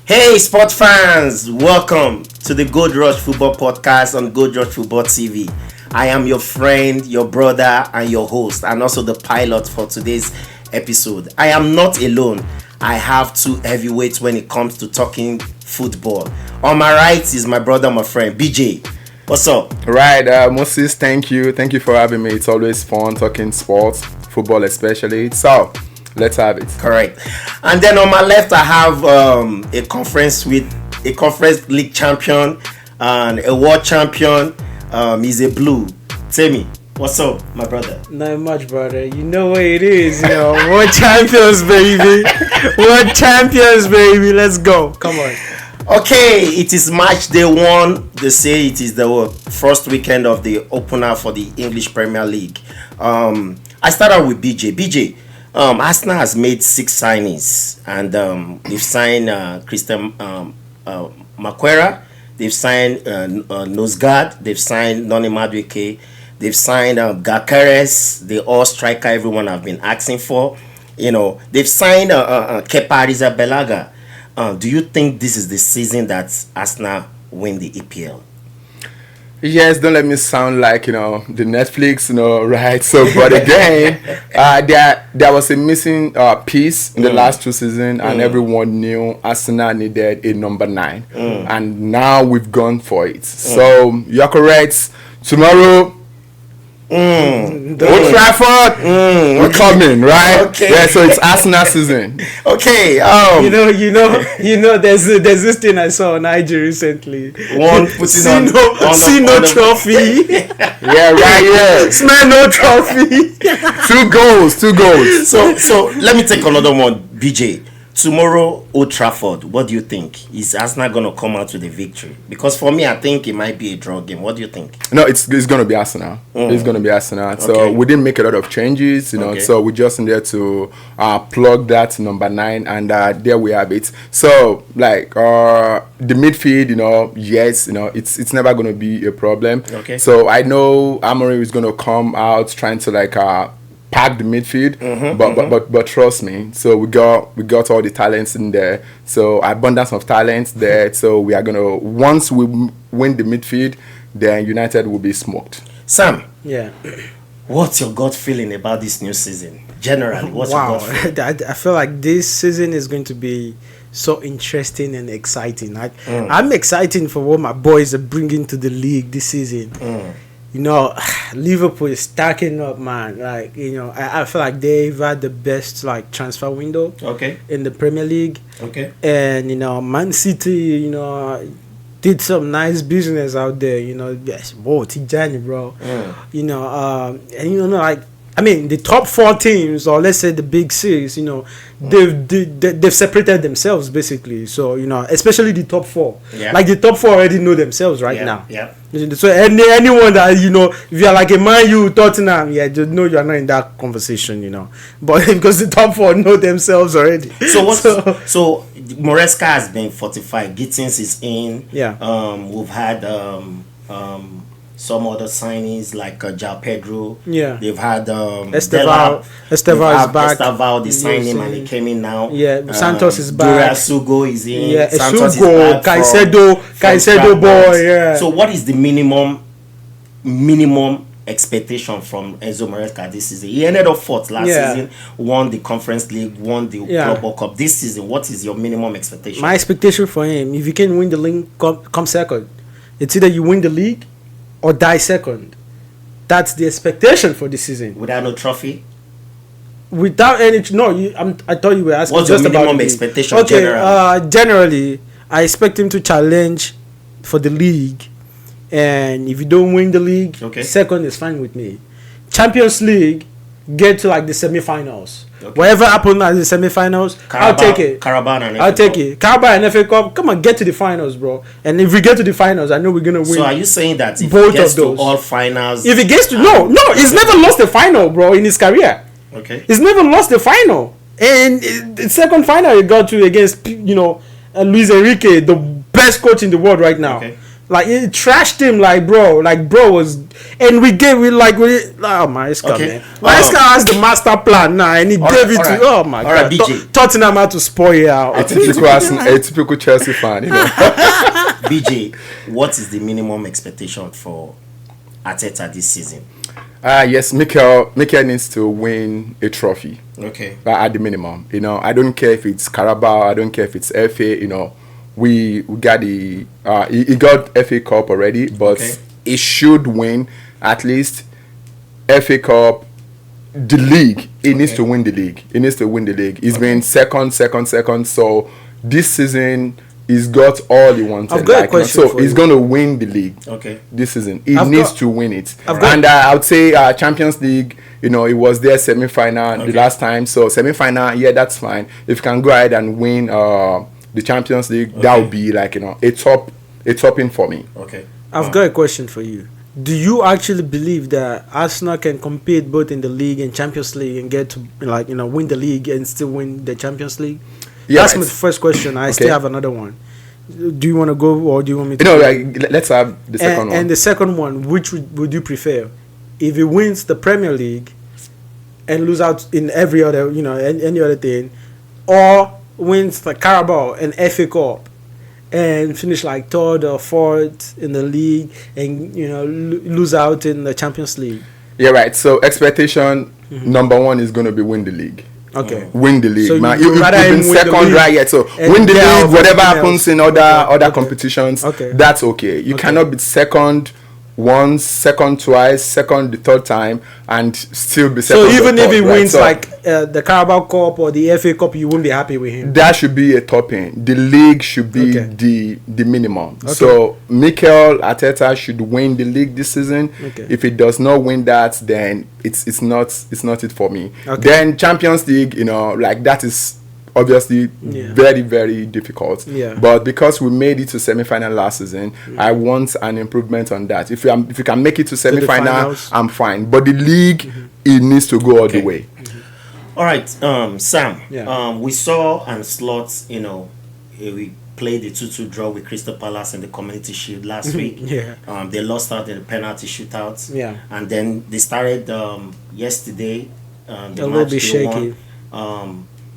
Hey, sport fans! Welcome to the Gold Rush Football Podcast on Gold Rush Football TV. I am your friend, your brother, and your host, and also the pilot for today's episode. I am not alone. I have two heavyweights when it comes to talking football. On my right is my brother, my friend, BJ. What's up? Right, Moses, thank you. Thank you for having me. It's always fun talking sports, football especially. So, let's have it. Correct. And then on my left, I have a conference league champion and a world champion. He's a blue. Tell what's up, my brother? Not much, brother. You know what it is, World champions, baby. World champions, baby. Let's go. Come on. Okay, it is match day 1. They say it is the first weekend of the opener for the English Premier League. I started with BJ. Arsenal has made 6 signings, and they've signed Christian Maquera, they've signed Nosgard, they've signed Noni Madueke, they've signed Gakares, the all striker everyone have been asking for. They've signed Kepa Arrizabalaga. Do you think this is the season that Arsenal win the EPL? Yes, don't let me sound like, the Netflix, right? So, but again, there was a missing piece in the last 2 seasons, and everyone knew Arsenal needed a number 9. And now we've gone for it. So, you're correct. Tomorrow, Old Trafford, we're coming, right? Okay. Yeah, so it's Arsenal season. Okay. There's this thing I saw on IG recently. One putting no trophy. Yeah, right. Yeah. Smell no trophy. 2 goals. So let me take another one, BJ. Tomorrow, Old Trafford, what do you think? Is Arsenal going to come out with a victory? Because for me, I think it might be a draw game. What do you think? No, it's going to be Arsenal. It's going to be Arsenal. So Okay. we didn't make a lot of changes, Okay. So we just needed to plug that number 9, and there we have it. So, the midfield, yes, it's never going to be a problem. Okay. So I know Amorim is going to come out trying to pack the midfield, but trust me. So we got all the talents in there. So abundance of talents there. So we are once we win the midfield, then United will be smoked. Sam, Yeah. what's your gut feeling about this new season? Generally, what's your gut feeling? I feel like this season is going to be so interesting and exciting. I'm excited for what my boys are bringing to the league this season. Liverpool is stacking up, man. I feel like they've had the best transfer window in the Premier League. Okay. And Man City, did some nice business out there. Yes, whoa, Tijani, bro. The top 4 teams, or let's say the big 6, they've separated themselves basically. So especially the top 4. Yeah. The top 4 already know themselves now. Yeah. So anyone that if you're like a Man U, Tottenham, just know you're not in that conversation. But because the top 4 know themselves already. So Moresca has been fortified. Gittins is in. Yeah. We've had some other signings like João Pedro. Yeah. They've had Esteval is back. Esteval, they signed him and he came in now. Yeah. Santos is back. Sugo is in. Yeah. Santos Sugo, Caicedo boy. Yeah. So what is the minimum expectation from Enzo Maresca this season? He ended up 4th last season, won the Conference League, won the Club World Cup. This season, what is your minimum expectation? My expectation for him, if you can win the league, come second. It's either you win the league or die second. That's the expectation for this season. Without no trophy? Without any... I thought you were asking what's just your minimum about expectation generally, I expect him to challenge for the league. And if you don't win the league, second is fine with me. Champions League, get to the semi-finals. Whatever happened at the semi-finals, I'll take it. I'll take it. Carabao and FA Cup, come on, get to the finals, bro. And if we get to the finals, I know we're gonna win. So are you saying that if both he gets of those to all finals? If he gets to he's never lost a final, bro, in his career. Okay. He's never lost a final. And the second final he got to against Luis Enrique, the best coach in the world right now. Okay. Like it trashed him, like bro was, and we Maresca, Okay. man. Maresca has the master plan now, and he gave it to. Oh my god, BJ. Tottenham had to spoil it out. A typical Chelsea fan, you know. BJ, what is the minimum expectation for Arteta this season? Yes, Mikel needs to win a trophy. Okay. At the minimum, you know, I don't care if it's Carabao, I don't care if it's FA, you know. We got he got FA Cup already, but he should win at least FA Cup, the league. He needs to win the league. He needs to win the league. He's been second. So this season he's got all he wanted. I've got a question so for he's you. going to win the league. Okay. This season he needs to win it. And I would say Champions League. You know, it was their semi-final the last time. So semi-final, yeah, that's fine. If you can go ahead and win the Champions League, that would be like, you know, a topping for me. Okay. I've got a question for you. Do you actually believe that Arsenal can compete both in the league and Champions League and get to, like, you know, win the league and still win the Champions League? Yeah, that's my first question. I still have another one. Do you want to go or do you want me to? You know, like, let's have the second one. And the second one, which would you prefer? If he wins the Premier League and lose out in every other, you know, any other thing, or wins the Carabao and FA Cup and finish like third or fourth in the league and, you know, lose out in the Champions League. Yeah, right. So expectation number one is going to be win the league. Okay. Win the league. So man. you've been second right yet. So win the league, whatever happens in other competitions, that's okay. You cannot be second once, second twice, second the third time, and still be second. So even if he wins so like the Carabao Cup or the FA Cup, you won't be happy with him. That should be a topping. The league should be the minimum. So Mikel Arteta should win the league this season. If he does not win that, then it's not it for me. Then Champions League, you know, like that is obviously very, very difficult. But because we made it to semi-final last season, I want an improvement on that. If you can make it to semi-final, I'm fine. But the league, it needs to go all the way. All right, Sam. We saw and Slot, you know, we played the 2-2 draw with Crystal Palace in the Community Shield last week. They lost out in the penalty shootout. And then they started yesterday. A little bit shaky.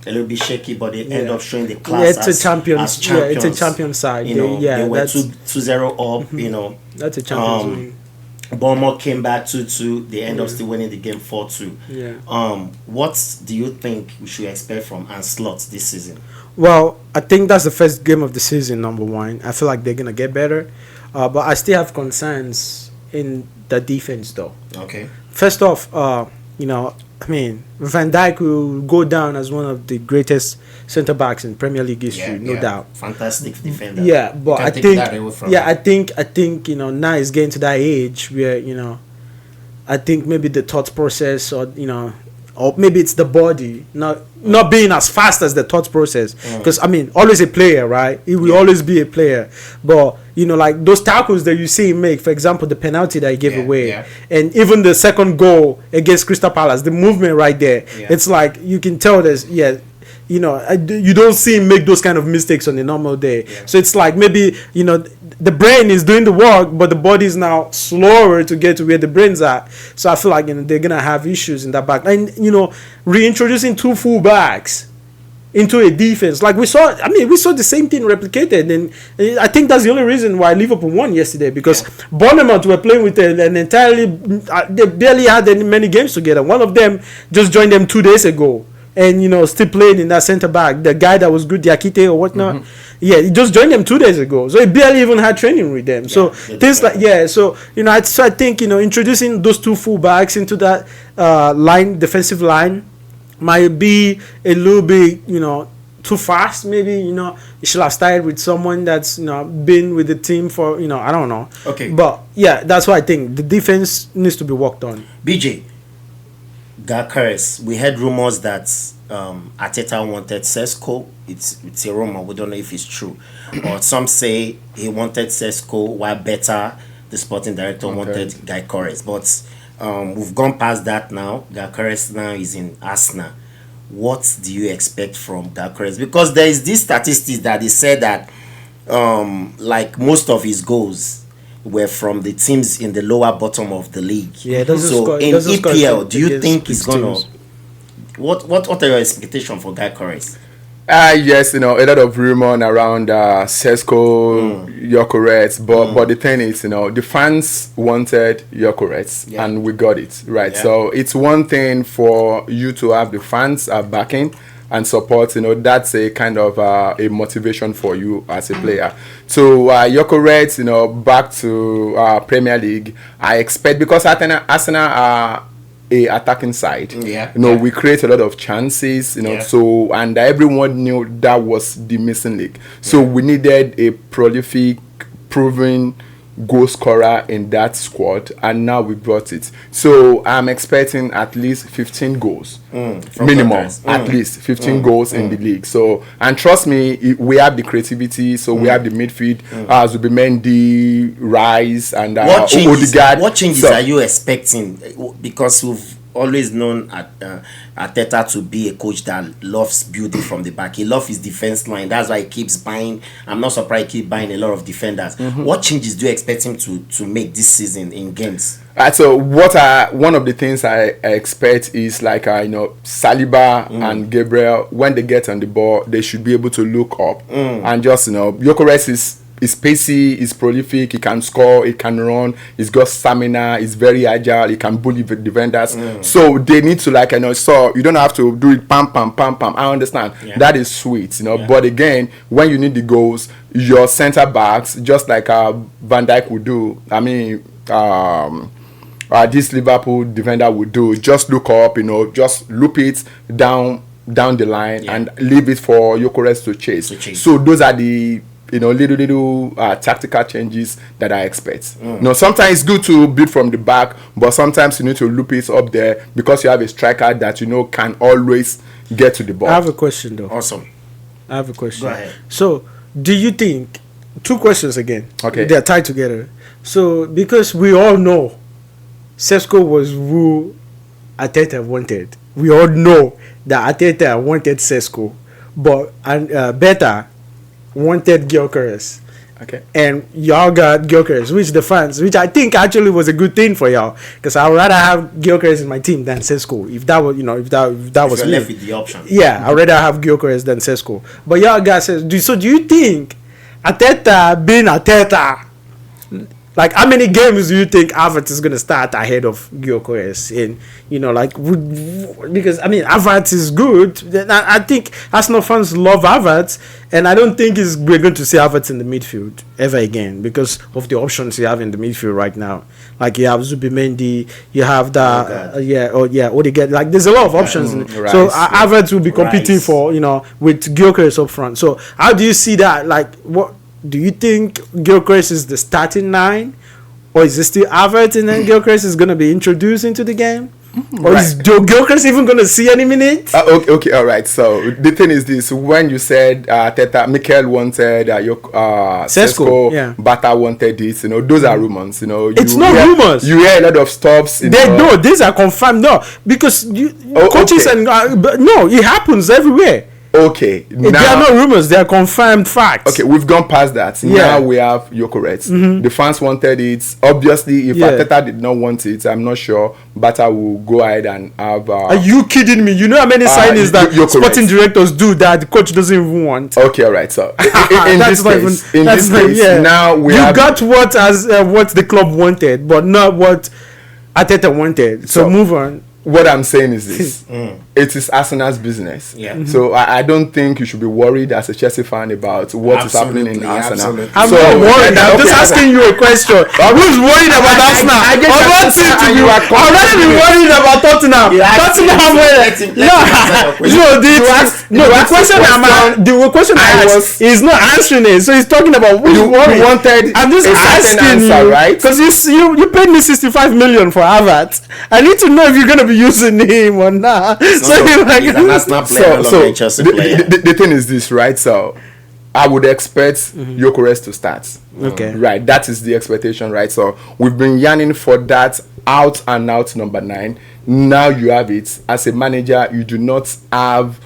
A little bit shaky, but they end up showing the class as champions. Yeah, it's a champion side. You know, they were 2-0 up. You know, that's a champions win. Bournemouth came back 2-2. They end up still winning the game 4-2. What do you think we should expect from Anslot this season? Well, I think that's the first game of the season, number one. I feel like they're gonna get better, but I still have concerns in the defense, though. Okay. First off, you know, I mean, Van Dijk will go down as one of the greatest centre backs in Premier League history, no doubt. Fantastic defender. Yeah, but I think you know, now it's getting to that age where, you know, I think maybe the thought process, or you know, or maybe it's the body not being as fast as the thought process. Because I mean, always a player, right? He will always be a player. But you know, like those tackles that you see him make, for example, the penalty that he gave away, and even the second goal against Crystal Palace, the movement right there, it's like you can tell there's you know, you don't see him make those kind of mistakes on a normal day. So it's like maybe, you know, the brain is doing the work, but the body is now slower to get to where the brain's at. So I feel like, you know, they're gonna have issues in that back. And you know, reintroducing two full backs into a defense, like we saw the same thing replicated, and I think that's the only reason why Liverpool won yesterday, because Bournemouth were playing with an entirely, they barely had many games together. One of them just joined them 2 days ago, and you know, still playing in that centre back, the guy that was good, Ekitike or whatnot. He just joined them 2 days ago, so he barely even had training with them. So things like so you know, I think, you know, introducing those two full backs into that defensive line might be a little bit, you know, too fast. Maybe, you know, you should have started with someone that's, you know, been with the team for, you know, I don't know. But yeah, that's why I think the defense needs to be worked on. BJ, Gyökeres, we heard rumors that Arteta wanted Sesko. It's a rumor. We don't know if it's true. Or some say he wanted Sesko, while Beta, the sporting director, wanted Gyökeres. But we've gone past that now. Gyökeres now is in Arsenal. What do you expect from Gyökeres? Because there is this statistics that they said that like most of his goals were from the teams in the lower bottom of the league. Yeah, it doesn't so score, in EPL, do you against think he's big gonna? teams. What are your expectations for Gyökeres? Yes, a lot of rumor around Sesko, Gyökeres, but the thing is, the fans wanted Gyökeres, and we got it, right? Yeah. So it's one thing for you to have the fans backing and support, that's a kind of a motivation for you as a player. So Gyökeres, back to Premier League, I expect, because Arsenal are a attacking side. We create a lot of chances, so, and everyone knew that was the missing link. So we needed a prolific, proven goal scorer in that squad, and now we brought it. So I'm expecting at least 15 goals minimum, at least 15 goals in the league. So, and trust me, we have the creativity, so we have the midfield, Zubimendi, Rice, and Odegaard. What changes are you expecting? Because we've always known Arteta to be a coach that loves building from the back. He loves his defense line. That's why he keeps buying. I'm not surprised he keeps buying a lot of defenders. What changes do you expect him to make this season in games? So one of the things I expect is like Saliba and Gabriel, when they get on the ball, they should be able to look up and just Gyökeres is pacey, is prolific, he can score, he can run, he's got stamina, he's very agile, he can bully the defenders. So they need to so you don't have to do it pam pam pam pam. I understand. That is sweet, but again, when you need the goals, your center backs, just like Van Dijk would do, I mean this Liverpool defender would do, just look up, just loop it down the line and leave it for Gyökeres to chase. So those are the little tactical changes that I expect. Sometimes it's good to build from the back, but sometimes you need to loop it up there because you have a striker that can always get to the ball. I have a question though. Awesome. I have a question. Go ahead. So, do you think, two questions again. Okay. They're tied together. So, because we all know Sesko was who Arteta wanted. We all know that Arteta wanted Sesko, but Beta wanted Gyökeres. Okay. And y'all got Gyökeres, which I think actually was a good thing for y'all, because I would rather have Gyökeres in my team than Sesko. If that was, if that was me. Left with the option. Yeah, I'd rather have Gyökeres than Sesko. But y'all guys says, do you think Arteta being Arteta, like how many games do you think Havertz is gonna start ahead of Gyökeres? And because I mean Havertz is good. I think Arsenal fans love Havertz, and I don't think we're going to see Havertz in the midfield ever again because of the options you have in the midfield right now. Like you have Zubimendi, you have Odegaard. Like there's a lot of options. So Havertz will be competing for with Gyökeres up front. So how do you see that? Like what? Do you think Gyökeres is the starting 9? Or is it still Havertz and then Gyökeres is going to be introduced into the game? Or is Gyökeres even going to see any minutes? Okay, all right. So the thing is this. When you said Mikel wanted Sesko, Bata wanted this, those are rumors. It's not rumors. You hear a lot of stops. No, these are confirmed. No, because coaches and... no, it happens everywhere. Okay, now, they are not rumors; they are confirmed facts. Okay, we've gone past that. Now we have Gyökeres. The fans wanted it. Obviously, if Arteta did not want it, I'm not sure Bata will go ahead and have. Are you kidding me? You know how many signings that sporting directors do that the coach doesn't even want? Okay, all right. So in this case, now we have got what the club wanted, but not what Arteta wanted. So move on. What I'm saying is this. It is Arsenal's business. So I don't think you should be worried as a Chelsea fan about what is happening in Arsenal. I'm not worried. I'm just asking you a question. Who's worried about Arsenal? I'd rather be worried about Tottenham. The question I asked is not answering it. So he's talking about who's worried. I'm just asking you, right? Because you paid me 65 million for Havertz. I need to know if you're gonna be using him or not. He's an Arsenal player, a Chelsea player. The thing is this, right? So I would expect Gyökeres to start. Okay. Right. That is the expectation, right? So we've been yearning for that out and out number 9. Now you have it. As a manager, you do not have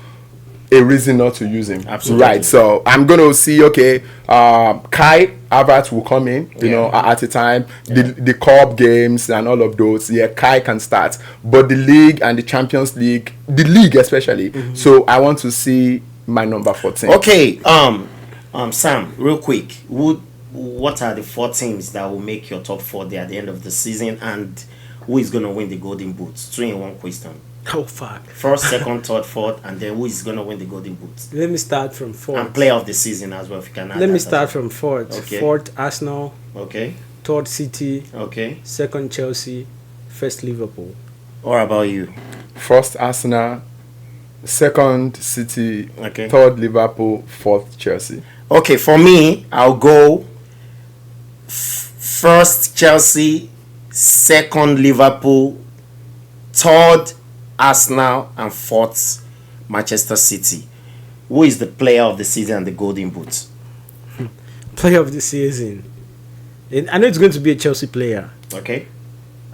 a reason not to use him. Absolutely. Right. So I'm going to see, Kai Havertz will come in, you know, at a time. The cup games and all of those, Kai can start. But the league and the Champions League, the league especially. So I want to see my number 14. Okay, Sam, real quick, what are the 4 teams that will make your top 4 there at the end of the season, and who is going to win the Golden Boots? 3 in 1 question. Oh fuck. First, second, third, fourth, and then who is going to win the Golden Boots? Let me start from 4th. And player of the season as well, if you can add. Let me start from 4th. Okay. 4th, Arsenal. Okay. 3rd, City. Okay. 2nd, Chelsea. 1st, Liverpool. What about you? First, Arsenal. 2nd, City. Okay. 3rd, Liverpool. 4th, Chelsea. Okay, for me, I'll go 1st, Chelsea. 2nd, Liverpool. 3rd, Arsenal, and 4th, Manchester City. Who is the player of the season and the Golden Boots? Player of the season. And I know it's going to be a Chelsea player. Okay.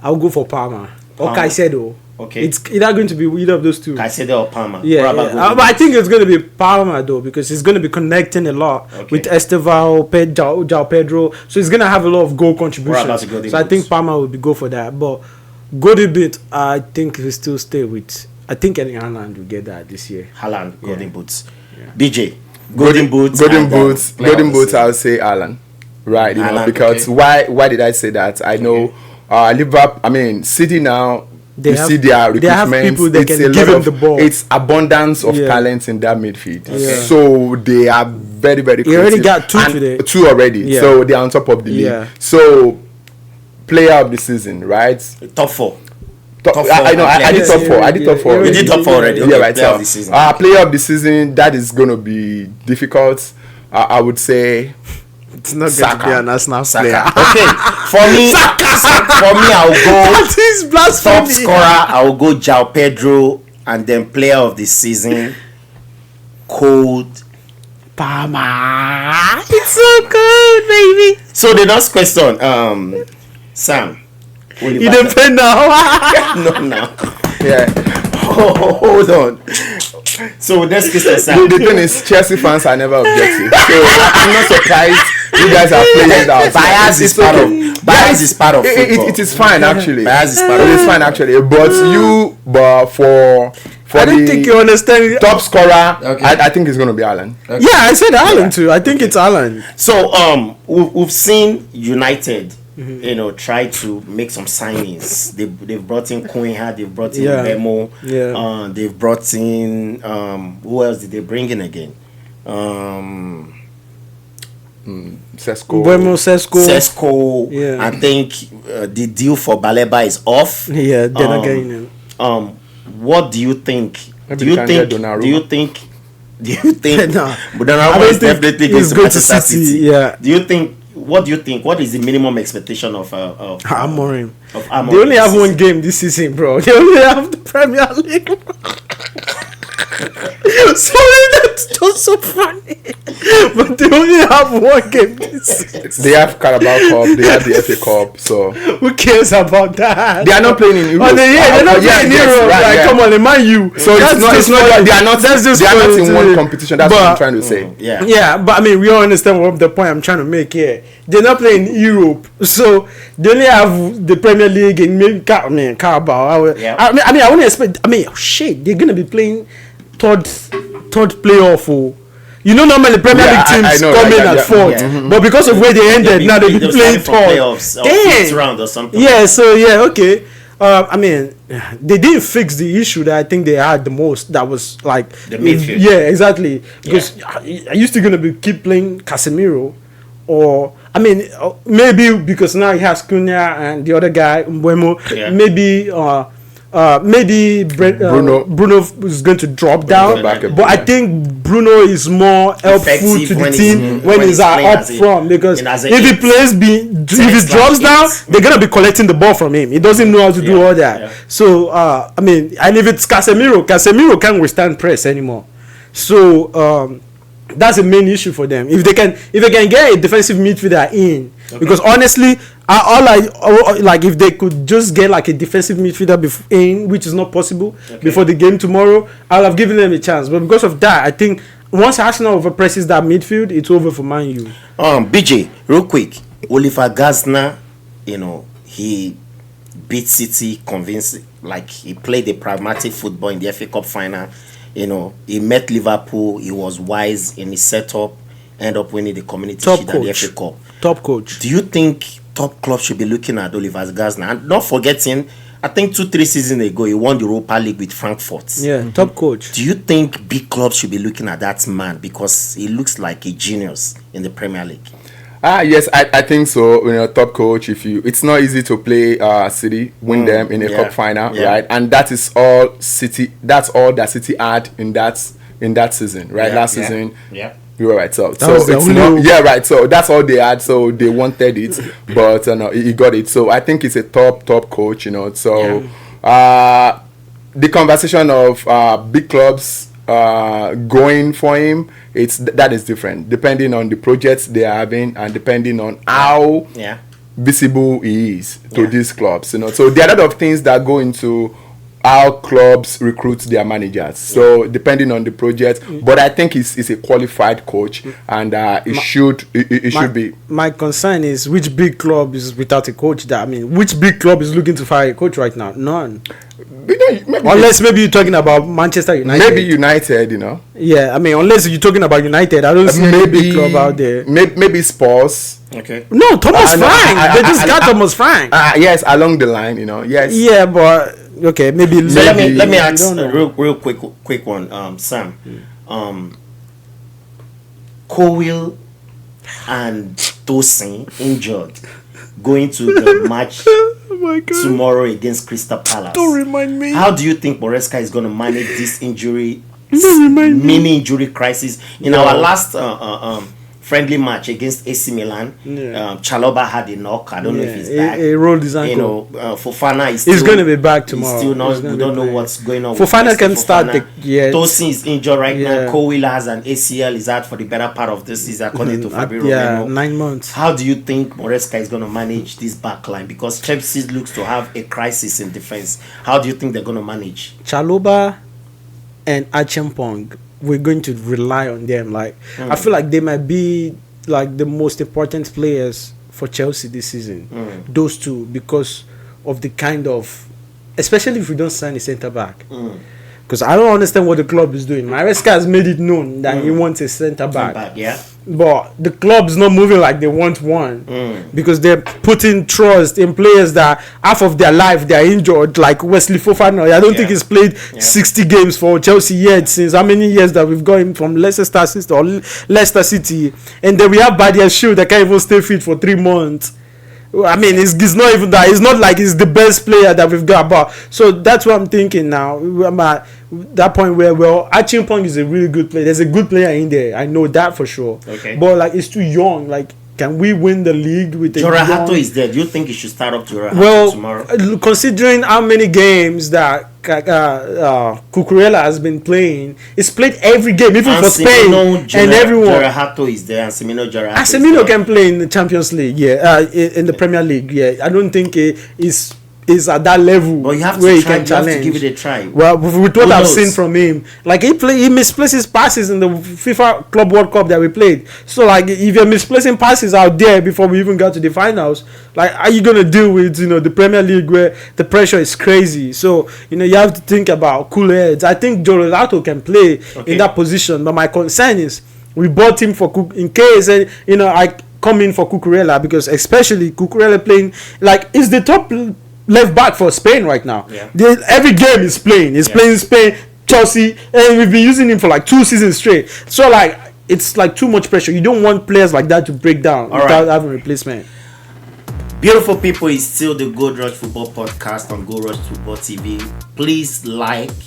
I'll go for Palmer. Or Palmer. Caicedo. Okay. It's either going to be either of those two. Caicedo or Palmer? Yeah. But I think it's going to be Palmer though, because he's going to be connecting a lot with Estevao, João Pedro. So he's going to have a lot of goal contributions. So I think Palmer will go for that. But Golden Boot, I think he'll still stay with. I think Haaland will get that this year. Haaland, Golden Boots. Yeah. BJ, Golden Boots. Golden Boots. I'll say Haaland. Right, you know, because why did I say that? I know Liverpool. I mean, City now. You see their recruitment. They have people that can give them the ball. It's abundance of talent in that midfield. So they are very, very creative. He already got 2 today. 2 already. So they are on top of the league. So player of the season, right? Top 4. I know. I did top 4. I did top 4. You did top 4 already. Yeah, right. Player of the season. Player of the season. That is going to be difficult. I would say. It's not going to be an Arsenal player. Okay, for me, I'll go top scorer. I'll go João Pedro, and then player of the season, Cold Palmer. It's so good, baby. So the next question, Sam. You don't play now. No. Yeah. Hold on. So next question, Sam. The thing is, Chelsea fans are never objective. So I'm not surprised you guys are playing that. Bias is part of football. It is fine actually. Bias is part of it. It is fine actually. But for I don't think you understand. Top scorer, I think it's going to be Haaland. Okay. Yeah, I said Haaland too. I think it's Haaland. So we've seen United, you know, try to make some signings. They've brought in Cunha, they've brought in Bemo, they've brought in who else did they bring in again? Sesko. Yeah. I think the deal for Baleba is off. Yeah, they're not getting him. What do you think? Do you think? No. Donnarumma is definitely going to Manchester City. Yeah. What do you think? What is the minimum expectation of Amorim? They only have one game this season, bro. They only have the Premier League. Sorry, that's just so funny. But they only have one game this season. They have Carabao Cup, they have the FA Cup, so who cares about that? They are not playing in Europe. They're not playing in Europe. Come on, Man U. So it's not. They are not in one competition. That's what I'm trying to say. Yeah, but I mean, we all understand what the point I'm trying to make here. They're not playing in Europe, so they only have the Premier League and maybe Carabao. I wouldn't expect. Shit, they're gonna be playing third playoff. You know, normally Premier League teams come in at fourth, but because of where they ended, now they'll be playing third. Fifth round or something. Yeah, so okay. They didn't fix the issue that I think they had the most. That was like the midfield. Yeah, exactly. Because I used to keep playing Casemiro, or maybe because now he has Cunha and the other guy Mbeumo. Maybe Bruno is going to drop down, but I think Bruno is more helpful to the team when he's up front, because if he plays if he drops down, they're gonna be collecting the ball from him. He doesn't know how to do all that. So and if it's Casemiro can't withstand press anymore. So that's the main issue for them. If they can get a defensive midfielder in, because honestly, if they could just get like a defensive midfielder in, which is not possible before the game tomorrow, I'll have given them a chance. But because of that, I think once Arsenal overpresses that midfield, it's over for Man U. BJ, real quick, Oliver Glasner, he beat City convincing, like he played a pragmatic football in the FA Cup final. He met Liverpool. He was wise in his setup. End up winning the Community Shield and the FA Cup. Top coach. Do you think top clubs should be looking at Oliver Glasner? And not forgetting, I think 2-3 seasons ago, he won the Europa League with Frankfurt. Yeah, top coach. Do you think big clubs should be looking at that man because he looks like a genius in the Premier League? Yes, I think so. Top coach. It's not easy to play City, win them in a cup final, right? And that is all City. That's all that City had in that season, right? Last season. Yeah. You were right. So it's not. Yeah, right. So that's all they had. So they wanted it, but he got it. So I think it's a top coach. So the conversation of big clubs going for him, that is different depending on the projects they are having and depending on how visible he is to these clubs. So there are a lot of things that go into how clubs recruit their managers. So depending on the project, but I think he's a qualified coach, and it should be. My concern is which big club is without a coach. Which big club is looking to fire a coach right now? None. Unless maybe you're talking about Manchester United. Maybe United, Yeah, unless you're talking about United, I don't see any big club out there. Maybe Spurs. Okay. No, Thomas Frank. They just got Thomas Frank. Yes, along the line, yes. Yeah, but okay, maybe. So let me ask a real quick one, Sam. Cowell and Tosin injured, going to the match tomorrow against Crystal Palace. Don't remind me. How do you think Maresca is going to manage this mini injury crisis? In our last friendly match against AC Milan, Chalobah had a knock. I don't know if he's back. He rolled his ankle. Fofana is he's going to be back tomorrow. Still not, we don't know what's going on. Fofana can start the Tosin is injured right now. Cowell has an ACL. Is out for the better part of this season, according to Fabio Romano. 9 months. How do you think Maresca is going to manage this back line? Because Chelsea looks to have a crisis in defense. How do you think they're going to manage? Chalobah and Achimpong, we're going to rely on them. I feel like they might be like the most important players for Chelsea this season. Those two, because of the kind of, especially if we don't sign a centre back. Because I don't understand what the club is doing. Maresca has made it known that he wants a centre back. But the club's not moving like they want one, because they're putting trust in players that half of their life they're injured, like Wesley Fofana. I don't think he's played 60 games for Chelsea yet, since how many years that we've got him from Leicester City, and then we have Badia Shield that can't even stay fit for 3 months. It's not even that. It's not like he's the best player that we've got. But so that's what I'm thinking now. I'm at that point where, Achimpong is a really good player. There's a good player in there. I know that for sure. Okay. But it's too young. Can we win the league with Jorah Hato is there. Do you think he should start up Jorah Hato tomorrow? Considering how many games that Cucurella has been playing, he's played every game, even for Spain and everyone. Jorah Hato is there, and Semino can play in the Champions League, in the Premier League, I don't think is at that level but you have where to try, you have to give it a try. Well, with what I've seen from him, he misplaces passes in the FIFA Club World Cup that we played. So if you're misplacing passes out there before we even got to the finals, are you gonna deal with the Premier League where the pressure is crazy? So you have to think about cool heads. I think Jorah Hato can play in that position, but my concern is we bought him in case I come in for Cucurella, because especially Cucurella playing is the top left back for Spain right now. Every game he's playing. He's playing Spain, Chelsea, and we've been using him for 2 seasons straight. So it's too much pressure. You don't want players like that to break down without having replacement. Beautiful people, it's still the Gold Rush Football Podcast on Gold Rush Football TV. Please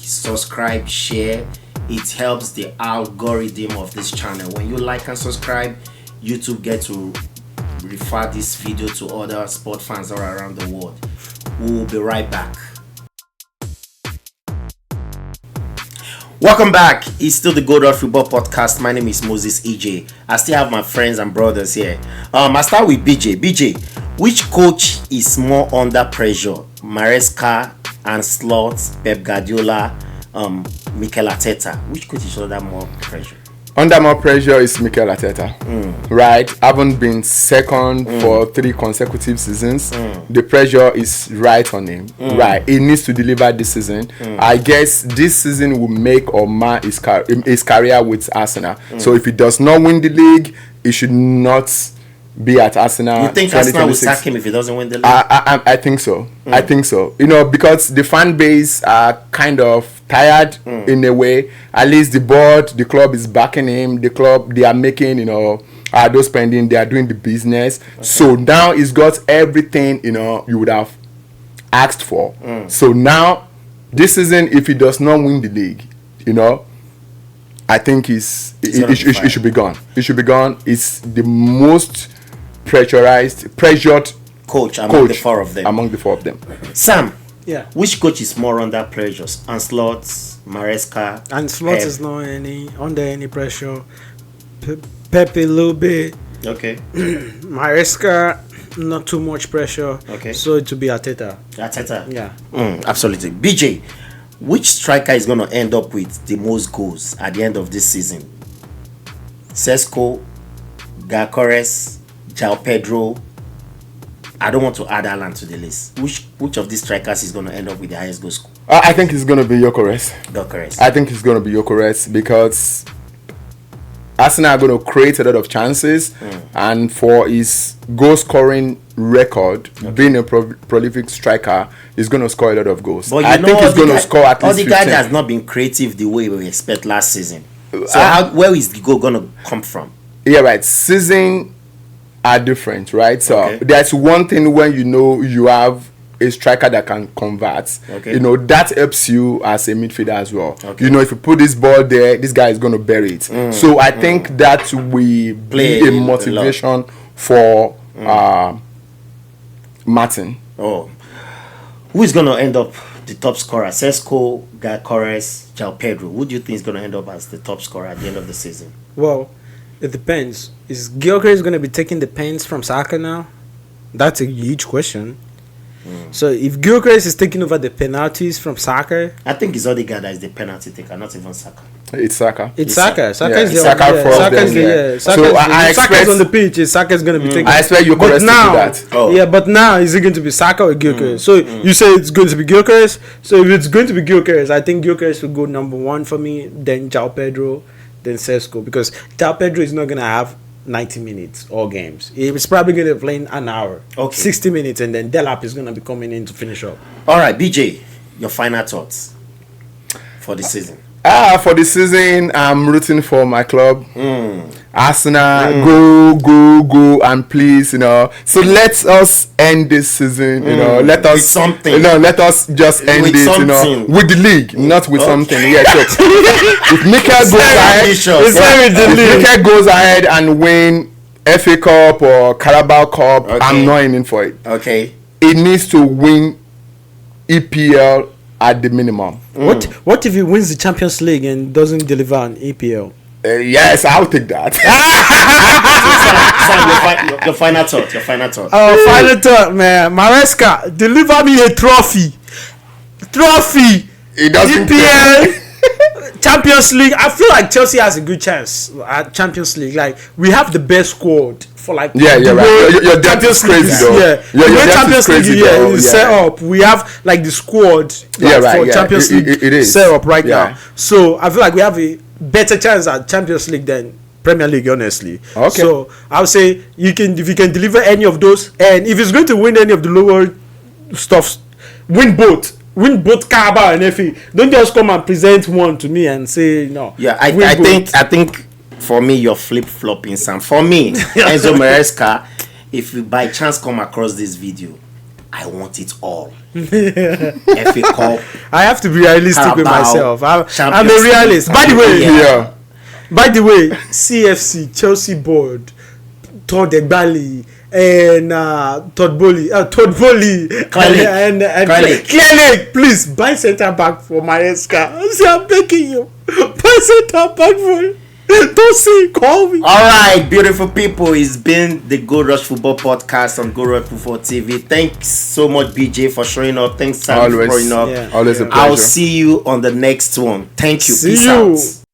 subscribe, share. It helps the algorithm of this channel. When you like and subscribe, YouTube gets to refer this video to other sport fans all around the world. We will be right back. Welcome back. It's still the Gold Rush Football Podcast. My name is Moses EJ. I still have my friends and brothers here. I start with BJ. BJ, which coach is more under pressure? Maresca, Ancelotti, Pep Guardiola, Mikel Arteta. Which coach is under more pressure? Under more pressure is Mikel Arteta, right? Haven't been second for 3 consecutive seasons. The pressure is right on him, right? He needs to deliver this season. I guess this season will make or mar his career with Arsenal. So if he does not win the league, he should not be at Arsenal. You think Arsenal will sack him if he doesn't win the league? I think so. I think so. You know, because the fan base are kind of tired in a way. At least the board, the club is backing him. The club, they are making, you know, those spending. They are doing the business. Okay. So now he's got everything, you know, you would have asked for. So now, this season, if he does not win the league, you know, I think it should be gone. It should be gone. It's the most pressured coach among the 4 of them. Among the 4 of them. Sam, yeah. Which coach is more under pressure? Ancelotti, Maresca? Ancelotti is not under any pressure. Pepe a little bit. Okay. Maresca, not too much pressure. Okay. So it will be Arteta. Arteta. Yeah. Absolutely. BJ, which striker is going to end up with the most goals at the end of this season? Cesco, Gyökeres, João Pedro. I don't want to add Alan to the list. Which of these strikers is going to end up with the highest goal score? I think it's going to be Gyökeres. I think it's going to be Gyökeres because Arsenal are going to create a lot of chances, and for his goal scoring record, being a prolific striker, he's going to score a lot of goals. But I think he's going to score at least 15. Odegaard has not been creative the way we expect last season. So where is the goal going to come from? Yeah, right. Season are different, right? So there's one thing when you know you have a striker that can convert. You know, that helps you as a midfielder as well. You know, if you put this ball there, this guy is going to bury it. So I think that will be a motivation for Martin. Oh, who is going to end up the top scorer? Cesco, Gyökeres, João Pedro. Who do you think is going to end up as the top scorer at the end of the season? Well, it depends. Is Gyökeres going to be taking the pens from Saka now? That's a huge question. So if Gyökeres is taking over the penalties from Saka, I think it's Odegaard that is the penalty taker, not even Saka. It's Saka. It's Saka. Saka's on the pitch. Saka's going to be taking. I expect Gyökeres to do that. Yeah, but now is it going to be Saka or Gyökeres? So you say it's going to be Gyökeres. So if it's going to be Gyökeres, I think Gyökeres will go number 1 for me. Then João Pedro, then Cesco, because João Pedro is not going to have 90 minutes all games. He's probably going to play an hour, 60 minutes, and then Delap is going to be coming in to finish up. All right, BJ, your final thoughts for the season. For the season, I'm rooting for my club. Arsenal, go, and please, you know. So let us end this season, you know. Let us with something. You know, let us just end with it, something. you know, with the league, not with something. Yeah, so if Mikel goes ahead and win FA Cup or Carabao Cup, I'm not aiming for it. It needs to win EPL at the minimum. What if he wins the Champions League and doesn't deliver an EPL? Yes, I'll take that. Sam, your final thought. Final thought, man. Maresca, deliver me a trophy. It doesn't EPL, Champions League. I feel like Chelsea has a good chance at Champions League. Like, we have the best squad for like right. Your depth is crazy though. Your Champions League is set up. We have like the squad for Champions League it is set up right now. So I feel like we have a better chance at Champions League than Premier League, honestly. So I would say if you can deliver any of those, and if it's going to win any of the lower stuff, win both Carabao and FA. Don't just come and present one to me and say no. Yeah, I think for me you're flip-flopping, Sam. For me, Enzo Maresca, if you by chance come across this video, I want it all. FA Cup. I have to be realistic Carabao, with myself. I'm a realist. By the way, CFC, Chelsea board, Todd Egbali, and Todd Bowley, and Clearlake, please buy centre back for Maresca. I'm begging you, buy centre back for. Don't say, call me. All right, beautiful people. It's been the Gold Rush Football Podcast on Gold Rush Football TV. Thanks so much, BJ, for showing up. Thanks, Sam, for showing up. Always a pleasure. I'll see you on the next one. Thank you. See Peace you. out.